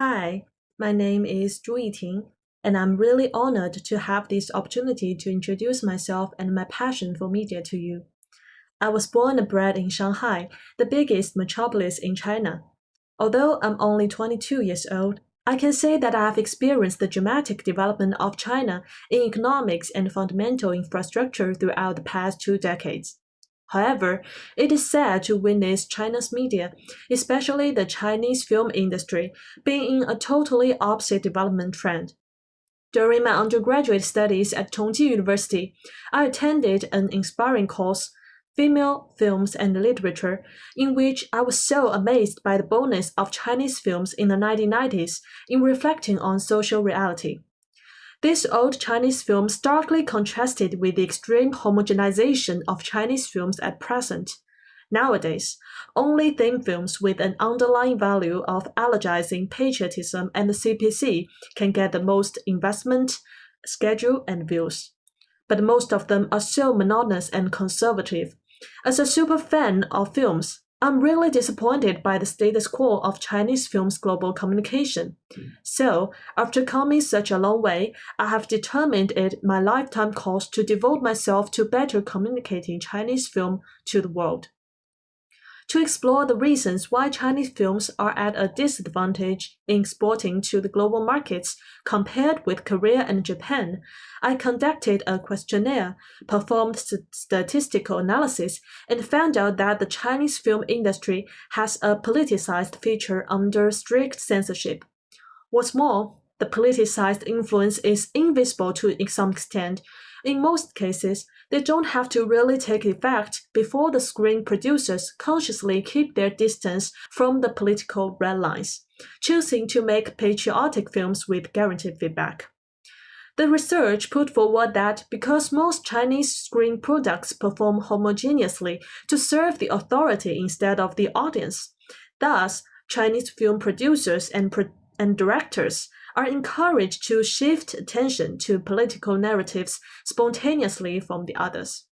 Hi, my name is Yiting, and I'm really honored to have this opportunity to introduce myself and my passion for media to you. I was born and bred in Shanghai, the biggest metropolis in China. Although I'm only 22 years old, I can say that I have experienced the dramatic development of China in economics and fundamental infrastructure throughout the past 2 decades. However, it is sad to witness China's media, especially the Chinese film industry, being in a totally opposite development trend. During my undergraduate studies at Chongqing University, I attended an inspiring course, Female Films and Literature, in which I was so amazed by the boldness of Chinese films in the 1990s in reflecting on social reality. This old Chinese film starkly contrasted with the extreme homogenization of Chinese films at present. Nowadays, only theme films with an underlying value of allegizing patriotism and the CPC can get the most investment, schedule, and views. But most of them are so monotonous and conservative. As a super fan of films, I'm really disappointed by the status quo of Chinese film's global communication. So, after coming such a long way, I have determined it my lifetime course to devote myself to better communicating Chinese film to the world. To explore the reasons why Chinese films are at a disadvantage in exporting to the global markets compared with Korea and Japan, I conducted a questionnaire, performed statistical analysis, and found out that the Chinese film industry has a politicized feature under strict censorship. What's more, the politicized influence is invisible to some extent. In most cases, they don't have to really take effect before the screen producers consciously keep their distance from the political red lines, choosing to make patriotic films with guaranteed feedback. The research put forward that because most Chinese screen products perform homogeneously to serve the authority instead of the audience, thus Chinese film producers and directors are encouraged to shift attention to political narratives spontaneously from the others.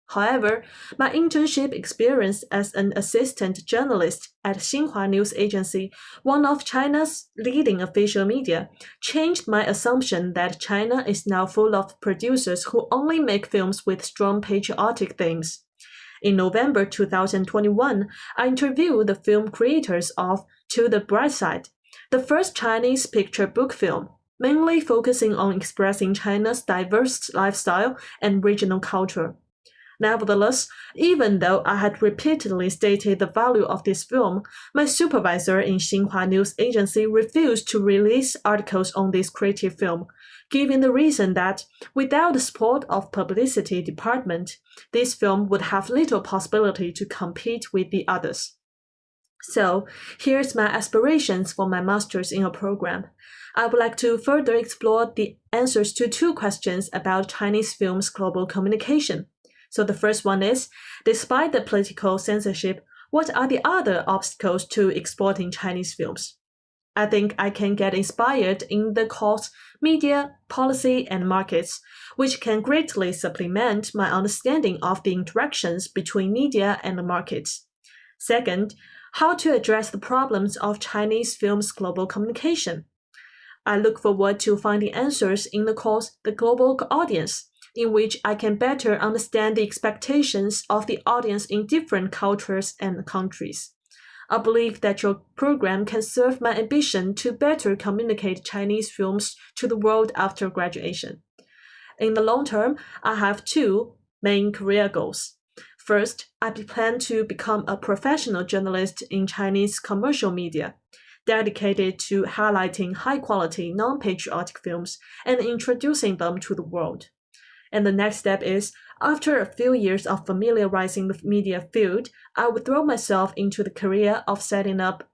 However, my internship experience as an assistant journalist at Xinhua News Agency, one of China's leading official media, changed my assumption that China is now full of producers who only make films with strong patriotic themes. In November 2021, I interviewed the film creators of To the Bright Side, the first Chinese picture book film, mainly focusing on expressing China's diverse lifestyle and regional culture. Nevertheless, even though I had repeatedly stated the value of this film, my supervisor in Xinhua News Agency refused to release articles on this creative film, giving the reason that without the support of publicity department, this film would have little possibility to compete with the others. So, here's my aspirations for my master's in a program. I would like to further explore the answers to two questions about Chinese film's global communication. So the first one is, despite the political censorship, what are the other obstacles to exporting Chinese films? I think I can get inspired in the course Media, Policy, and Markets, which can greatly supplement my understanding of the interactions between media and the markets. Second, how to address the problems of Chinese film's global communication. I look forward to finding answers in the course The Global Audience, in which I can better understand the expectations of the audience in different cultures and countries. I believe that your program can serve my ambition to better communicate Chinese films to the world after graduation. In the long term, I have two main career goals. First, I plan to become a professional journalist in Chinese commercial media, dedicated to highlighting high-quality, non-patriotic films and introducing them to the world. And the next step is, after a few years of familiarizing the media field, I would throw myself into the career of setting up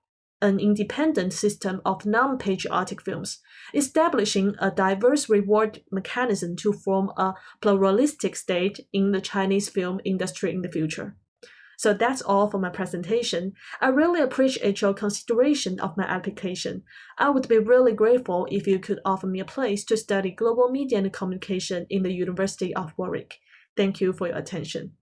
an independent system of non-patriotic films, establishing a diverse reward mechanism to form a pluralistic state in the Chinese film industry in the future. So that's all for my presentation. I really appreciate your consideration of my application. I would be really grateful if you could offer me a place to study global media and communication in the University of Warwick. Thank you for your attention.